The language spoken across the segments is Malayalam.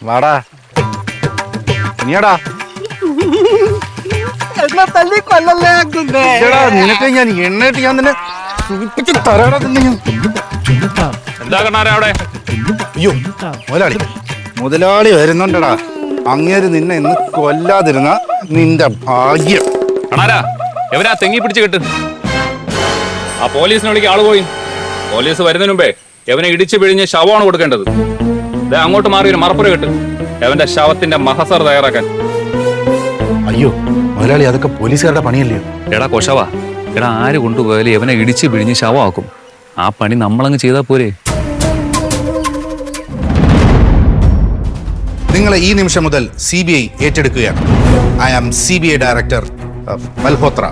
വാടാ നീടാ നിനക്ക് ഞാൻ എണ്ണയിട്ട് ഞാൻ നിന്നെ സുഖിപ്പിച്ച് തരാടാ തന്നെ ഞാൻ. അയ്യോ മുതലാളി മുതലാളി വരുന്നുണ്ടടാ. അങ്ങേര് നിന്നെ ഇന്ന് കൊല്ലാതിരുന്ന നിന്റെ ഭാഗ്യം. എവനാ തെങ്ങി പിടിച്ച് കെട്ട്. ആ പോലീസിനെ വിളിക്കുക. ആള് പോയി. പോലീസ് വരുന്നതിന് മുമ്പേ എവനെ ഇടിച്ചു പിഴിഞ്ഞ് ശവമാണ് കൊടുക്കേണ്ടത്. അങ്ങോട്ട് മാറി ഒരു മറപ്പുര കെട്ട്. എവന്റെ ശവത്തിന്റെ മഹസർ തയ്യാറാക്കാൻ. അയ്യോ മുതലാളി അതൊക്കെ പോലീസുകാരുടെ പണിയല്ലയോ? എടാ കൊശവാ, എടാ ആര് കൊണ്ടുപോയാലും എവനെ ഇടിച്ചു പിഴിഞ്ഞ് ശവമാക്കും. ആ പണി നമ്മളങ്ങ് ചെയ്താൽ പോരെ. നിങ്ങളെ ഈ നിമിഷം മുതൽ CBI ഏറ്റെടുക്കുകയാണ്. I am CBI director Malhotra.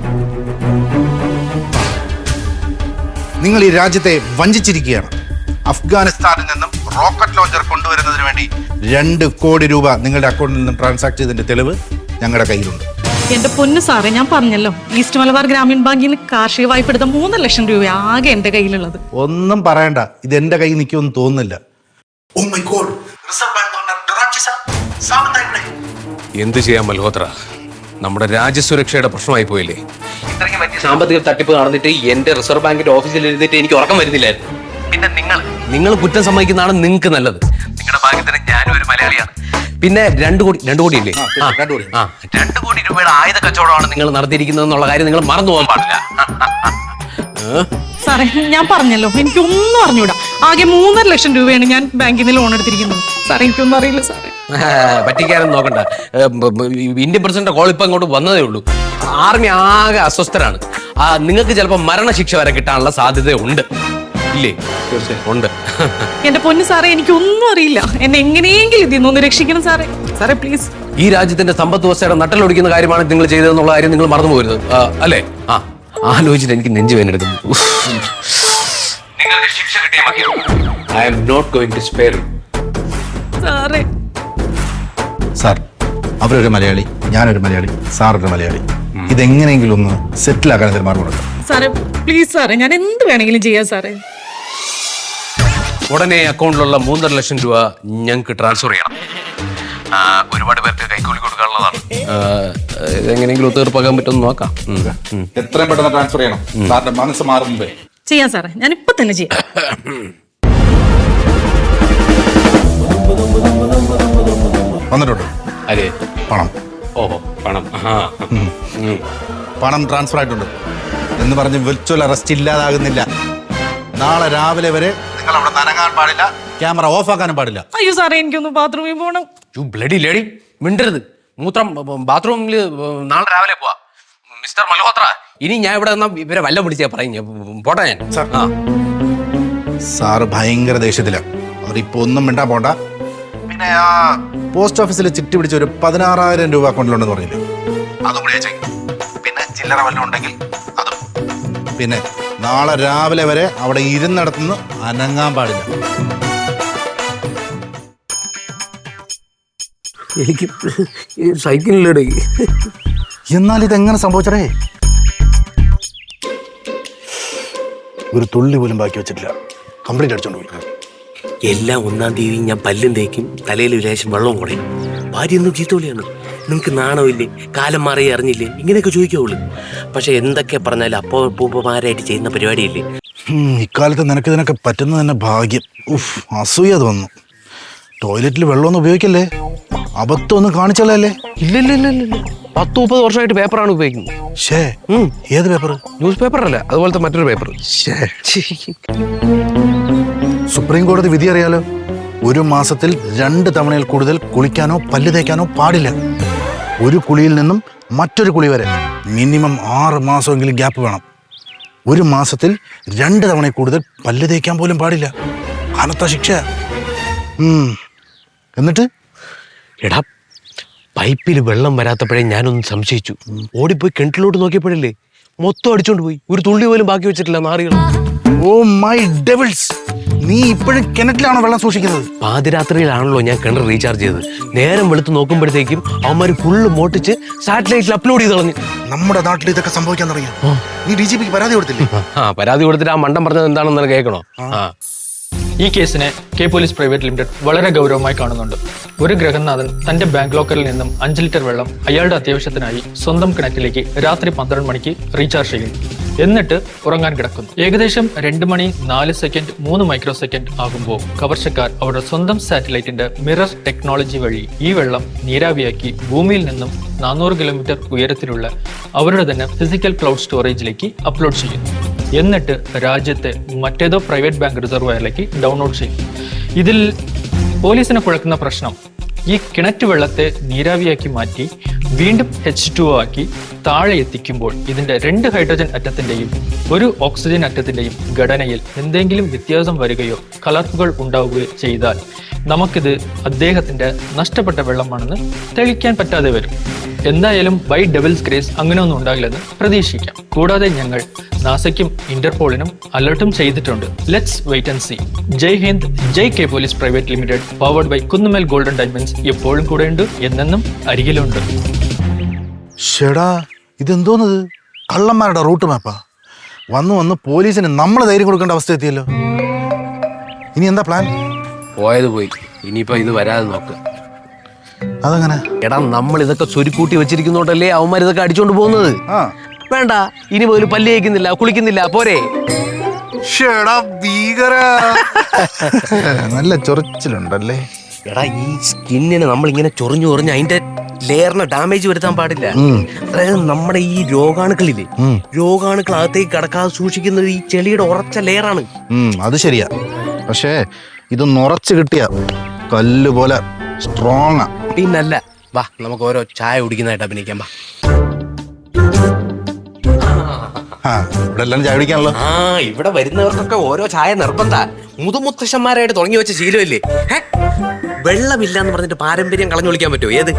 നിങ്ങൾ ഈ രാജ്യത്തെ വഞ്ചിച്ചിരിക്കുകയാണ്. അഫ്ഗാനിസ്ഥാനിൽ നിന്നും റോക്കറ്റ് ലോഞ്ചർ കൊണ്ടുവരുന്നതിന് വേണ്ടി 2 കോടി രൂപ നിങ്ങളുടെ അക്കൗണ്ടിൽ നിന്നും ട്രാൻസാക്ട് ചെയ്തതിന്റെ തെളിവ് ഞങ്ങളുടെ കയ്യിലുണ്ട്. എന്റെ പൊന്നു സാറേ, ഞാൻ പറഞ്ഞല്ലോ, ഈസ്റ്റ് മലബാർ ഗ്രാമീൺ ബാങ്കിൽ നിന്ന് കാർഷിക വായ്പ എടുത്ത 3 ലക്ഷം രൂപ ആകെ എന്റെ കയ്യിലുള്ളത്. ഒന്നും പറയണ്ട, ഇത് എന്റെ കയ്യിൽ നിൽക്കുമെന്ന് തോന്നുന്നില്ല. എന്ത് ചെയ്യാൻ മൽഹോത്ര, നമ്മുടെ രാജ്യസുരക്ഷയുടെ പ്രശ്നമായി പോയില്ലേ? ഇത്രയും വലിയ സാമ്പത്തിക തട്ടിപ്പ് നടന്നിട്ട് എന്റെ റിസർവ് ബാങ്കിന്റെ ഓഫീസിൽ ഇരുന്നിട്ട് എനിക്ക് ഉറക്കം വരുന്നില്ലായിരുന്നു. പിന്നെ നിങ്ങൾ കുറ്റം സമ്മതിക്കുന്നതാണ് നിങ്ങൾക്ക് നല്ലത്. നിങ്ങളുടെ ഭാഗ്യത്തിന് ഞാനും ഒരു മലയാളിയാണ്. പിന്നെ 2 കോടി ഇല്ലേ? 2 കോടി രൂപയുടെ ആയുധ കച്ചവടമാണ് നിങ്ങൾ നടത്തിയിരിക്കുന്നത് എന്നുള്ള കാര്യം നിങ്ങൾ മറന്നു പോകാൻ പാടില്ല. സാറേ, ഞാൻ പറഞ്ഞല്ലോ, എനിക്കൊന്നും അറിഞ്ഞൂടാ. ആകെ 3.5 ലക്ഷം രൂപയാണ് ഞാൻ ബാങ്കിൽ നിന്ന് ലോൺ എടുത്തിരിക്കുന്നത്. സാറേ, എനിക്കൊന്നും അറിയില്ല സാറേ. പറ്റിക്കാനും നോക്കണ്ട. ഇന്ത്യൻ പ്രസിഡന്റ് കോൾ ഇപ്പൊ അങ്ങോട്ട് വന്നതേ ഉള്ളൂ. ആർമി ആകെ അസ്വസ്ഥരാണ്. നിങ്ങൾക്ക് ചിലപ്പോൾ മരണശിക്ഷ വരെ കിട്ടാനുള്ള സാധ്യത ഉണ്ട്. ഇല്ലേ? തീർച്ചയായും ഉണ്ട്. എന്റെ പൊന്നു സാറേ, എനിക്കൊന്നും അറിയില്ല. എന്നെ എങ്ങനെയെങ്കിലും ഇതിൽ നിന്നൊന്ന് രക്ഷിക്കണം സാറേ. സാറേ പ്ലീസ്. ഈ രാജ്യത്തിന്റെ സമ്പദ് വ്യവസ്ഥയുടെ നട്ടലൊടിക്കുന്ന കാര്യമാണ് നിങ്ങൾ ചെയ്തതെന്നുള്ള കാര്യം നിങ്ങൾ മറന്നു പോകരുത്. അല്ലേ? ആലോചിച്ചിട്ട് എനിക്ക് നെഞ്ചു വേനെടുക്കുന്നു. നിങ്ങൾക്ക് ശിക്ഷ കിട്ടിയേ മതിയാവൂ. I am not going to spare you. സാറേ. സാർ, അവരൊരു മലയാളി, ഞാനൊരു മലയാളി, സാറൊരു മലയാളി. ഇതെങ്ങനെയെങ്കിലും ഒന്ന് സെറ്റിൽ ആക്കാൻ തീരുമാനമുണ്ട്. സാറേ പ്ലീസ് സാറേ, ഞാൻ എന്ത് വേണമെങ്കിലും ചെയ്യാം സാറേ. ഉടനെ അക്കൗണ്ടിലുള്ള 3.5 ലക്ഷം രൂപ ഞങ്ങൾക്ക് ട്രാൻസ്ഫർ ചെയ്യണം. ഒരുപാട് പേർക്ക് കൈക്കൂലി കൊടുക്കാനുള്ളതാണ്. എങ്ങനെയെങ്കിലും ഒത്തുതീർപ്പാക്കാൻ പറ്റുമെന്ന് നോക്കാം. എത്രയും പെട്ടെന്ന് ട്രാൻസ്ഫർ ചെയ്യണം. സാറിന്റെ മനസ്സ് മാറുമ്പേ ചെയ്യാം സാറേ, ഞാൻ ഇപ്പൊ തന്നെ ചെയ്യാം. വന്നിട്ടുണ്ട്. അതെ, പണം. ഓഹോ, പണം. പണം ട്രാൻസ്ഫർ ആയിട്ടുണ്ട് എന്ന് പറഞ്ഞ് വിർച്വൽ അറസ്റ്റ് ഇല്ലാതാകുന്നില്ല. നാളെ രാവിലെ വരെ നിങ്ങൾ അവിടെ നനങ്ങാൻ പാടില്ല, ക്യാമറ ഓഫ് ആക്കാനും പാടില്ല. അയ്യോ സാറേ, എനിക്കൊന്ന് ബാത്റൂമിൽ പോകണം. യു ബ്ലഡി ലേഡി, മിണ്ടരുത്. ബാത്റൂമിൽ നാളെ രാവിലെ പോവാ. മിസ്റ്റർ മൽഹോത്ര, ഇനി ഞാൻ ഇവിടെ ഇവരെ വല്ല പിടിച്ചാ പറയും. പോട്ടെ ഞാൻ. സാറ് ഭയങ്കര ദേഷ്യത്തിലാണ്. അവരിപ്പോ ഒന്നും മിണ്ടാൻ പോണ്ട. പിന്നെ ആ പോസ്റ്റ് ഓഫീസിൽ ചിട്ടി പിടിച്ച ഒരു 16,000 രൂപ അക്കൗണ്ടിലുണ്ടെന്ന് പറഞ്ഞില്ല, അതും കൂടി അയച്ചേക്കും. പിന്നെ ചില്ലറ വല്ലതും ഉണ്ടെങ്കിൽ അതും. പിന്നെ നാളെ രാവിലെ വരെ അവിടെ ഇരുന്നിടത്തുനിന്ന് അനങ്ങാൻ പാടില്ല. എനിക്ക് സൈക്കിളിലൂടെ. എന്നാൽ ഇതെങ്ങനെ സംഭവിച്ചടേ? ഒരു തുള്ളി പോലും ബാക്കി വെച്ചിട്ടില്ല, കംപ്ലീറ്റ് അടിച്ചോണ്ട് പോയി. എല്ലാം 1-ാം തീയതി ഞാൻ പല്ലും തേക്കും, തലയിൽ ലേശം വെള്ളവും കുടയും. ഭാര്യയൊന്നും ചീത്തോളിയാണ്. നിങ്ങൾക്ക് നാണമില്ലേ? കാലം മാറി അറിഞ്ഞില്ലേ? ഇങ്ങനെയൊക്കെ ചോദിക്കാവുള്ളൂ. പക്ഷെ എന്തൊക്കെ പറഞ്ഞാലും അപ്പോൾ പൂപ്പമാരായിട്ട് ചെയ്യുന്ന പരിപാടിയില്ലേ. ഇക്കാലത്ത് നിനക്ക് ഇതിനൊക്കെ പറ്റുന്നത് തന്നെ ഭാഗ്യം. അസൂയ തോന്നുന്നു. ടോയ്ലറ്റിൽ വെള്ളമൊന്നും ഉപയോഗിക്കല്ലേ, അബദ്ധമൊന്നും കാണിച്ചല്ലേ? ഇല്ല, 10-30 വർഷമായിട്ട് പേപ്പറാണ് ഉപയോഗിക്കുന്നത്. ഷേ, ഏത് പേപ്പർ? ന്യൂസ് പേപ്പർ അല്ല, അതുപോലത്തെ മറ്റൊരു പേപ്പർ. സുപ്രീം കോടതി വിധി അറിയാലോ. 1 മാസത്തിൽ 2 തവണയിൽ കൂടുതൽ കുളിക്കാനോ പല്ല് തേക്കാനോ പാടില്ല. ഒരു കുളിയിൽ നിന്നും മറ്റൊരു കുളി വരെ മിനിമം 6 മാസമെങ്കിലും ഗ്യാപ്പ് വേണം. 1 മാസത്തിൽ 2 തവണയിൽ കൂടുതൽ പല്ല് തേക്കാൻ പോലും പാടില്ല. കനത്ത ശിക്ഷ. എന്നിട്ട് എടാ, പൈപ്പിൽ വെള്ളം വരാത്തപ്പോഴേ ഞാനൊന്ന് സംശയിച്ചു. ഓടിപ്പോയി കിണറ്റിലോട്ട് നോക്കിയപ്പോഴല്ലേ മൊത്തം അടിച്ചോണ്ട് പോയി. ഒരു തുള്ളി പോലും ബാക്കി വെച്ചിട്ടില്ല നാറികൾ. Oh my devils! നീ ഇപ്പോഴും കിണറ്റിലാണോ വെള്ളം സൂക്ഷിക്കുന്നത്? പാതിരാത്രിയിലാണല്ലോ ഞാൻ കിണർ റീചാർജ് ചെയ്തത്. നേരം വെളുത്ത് നോക്കുമ്പോഴത്തേക്കും അവന്മാര് ഫുള്ള് മോട്ടിച്ച് സാറ്റലൈറ്റിൽ അപ്ലോഡ് ചെയ്ത് കളഞ്ഞു. നമ്മുടെ നാട്ടിൽ ഇതൊക്കെ സംഭവിക്കാൻ തുടങ്ങി. നീ DGPക്ക് പരാതി കൊടുത്തില്ലേ? പരാതി കൊടുത്തിട്ട് ആ മണ്ടം പറഞ്ഞത് എന്താണെന്ന് കേൾക്കണോ? ഈ കേസിനെ കെ പോലീസ് പ്രൈവറ്റ് ലിമിറ്റഡ് വളരെ ഗൗരവമായി കാണുന്നുണ്ട്. ഒരു ഗൃഹനാഥൻ തന്റെ ബാങ്ക് ലോക്കറിൽ നിന്നും 5 ലിറ്റർ വെള്ളം അയാളുടെ അത്യാവശ്യത്തിനായി സ്വന്തം കിണറ്റിലേക്ക് രാത്രി 12 മണിക്ക് റീചാർജ് ചെയ്യുന്നു. എന്നിട്ട് ഉറങ്ങാൻ കിടക്കുന്നു. ഏകദേശം 2 മണി 4 സെക്കൻഡ് 3 മൈക്രോ സെക്കൻഡ് ആകുമ്പോൾ കവർച്ചക്കാർ അവരുടെ സ്വന്തം സാറ്റലൈറ്റിന്റെ മിറർ ടെക്നോളജി വഴി ഈ വെള്ളം നീരാവിയാക്കി ഭൂമിയിൽ നിന്നും 400 കിലോമീറ്റർ ഉയരത്തിലുള്ള അവരുടെ തന്നെ ഫിസിക്കൽ ക്ലൗഡ് സ്റ്റോറേജിലേക്ക് അപ്ലോഡ് ചെയ്യുന്നു. എന്നിട്ട് രാജ്യത്തെ മറ്റേതോ പ്രൈവറ്റ് ബാങ്ക് റിസർവയറിലേക്ക് ഡൗൺലോഡ് ചെയ്യും. ഇതിൽ പോലീസിനെ കുഴക്കുന്ന പ്രശ്നം, ഈ കിണറ്റ് വെള്ളത്തെ നീരാവിയാക്കി മാറ്റി വീണ്ടും H2O ആക്കി താഴെ എത്തിക്കുമ്പോൾ ഇതിന്റെ 2 ഹൈഡ്രജൻ അറ്റത്തിന്റെയും 1 ഓക്സിജൻ അറ്റത്തിന്റെയും ഘടനയിൽ എന്തെങ്കിലും വ്യത്യാസം വരികയോ കലർപ്പുകൾ ഉണ്ടാവുകയോ ചെയ്താൽ നമുക്കിത് അദ്ദേഹത്തിന്റെ നഷ്ടപ്പെട്ട വെള്ളമാണെന്ന് തെളിയിക്കാൻ പറ്റാതെ വരും. എന്തായാലും ബൈ ഡെവിൾസ് ഗ്രേസ് അങ്ങനെയൊന്നും ഉണ്ടാകില്ലെന്ന് പ്രതീക്ഷിക്കാം. കൂടാതെ ഞങ്ങൾ നാസയ്ക്കും ഇന്റർപോളിനും അലർട്ടും ചെയ്തിട്ടുണ്ട്. Let's wait and see. Jai Hind, Jai K police private limited, powered by Kunnumel golden diamonds. എപ്പോഴും കൂടെയുണ്ട്, എന്നെന്നും അരികിലുണ്ട്. ഷെടാ, ഇതെന്തോന്നത്? കള്ളന്മാരുടെ റൂട്ട് മാപ്പാ. വന്ന് പോലീസിന് നമ്മൾ ധൈര്യം കൊടുക്കേണ്ട അവസ്ഥ എത്തിയല്ലോ. ഇനി എന്താ പ്ലാൻ? പോയത് പോയി, ഇനിയിപ്പോ ഇത് വരാതെ നോക്കുക. അതങ്ങനെ? എടാ, നമ്മൾ ഇതൊക്കെ ചൊരുക്കൂട്ടി വെച്ചിരിക്കുന്നോണ്ടല്ലേ അവന്മാർ ഇതൊക്കെ അടിച്ചോണ്ട് പോകുന്നത്. വേണ്ട, ഇനി മുതൽ പല്ല് തേക്കുന്നില്ല, കുളിക്കുന്നില്ല, പോരെ? നല്ല ചൊറിച്ചിലുണ്ടല്ലേ? എടാ, ഈ സ്കിന്നിന് നമ്മൾ ഇങ്ങനെ ചൊറിഞ്ഞു അതിന്റെ ലെയറിന് ഡാമേജ് വരുത്താൻ പാടില്ല. അതായത് നമ്മുടെ ഈ രോഗാണുക്കളില്ലേ, രോഗാണുക്കൾ അകത്തേക്ക് കടക്കാതെ സൂക്ഷിക്കുന്നത് ഈ ചെളിയുടെ ഉറച്ച ലെയറാണ്. അത് ശരിയാ. പക്ഷേ ഇത് നിറച്ച് കിട്ടിയ കല്ല് പോലെ സ്ട്രോങ്. പിന്നല്ല, വാ നമുക്ക് ഓരോ ചായ കുടിക്കുന്നതായിട്ട് അഭിനയിക്കാം. വാ. ഇവിടെ എല്ലാം ചായ കുടിക്കാണല്ലോ. ഇവിടെ വരുന്നവർക്കൊക്കെ ഓരോ ചായ നിർബന്ധ. മുതുമുത്തശ്ശന്മാരായിട്ട് തുടങ്ങി വെച്ച ശീലമില്ലേ? വെള്ളമില്ല എന്ന് പറഞ്ഞിട്ട് പാരമ്പര്യം കളഞ്ഞു വിളിക്കാൻ പറ്റുമോ? ഏത്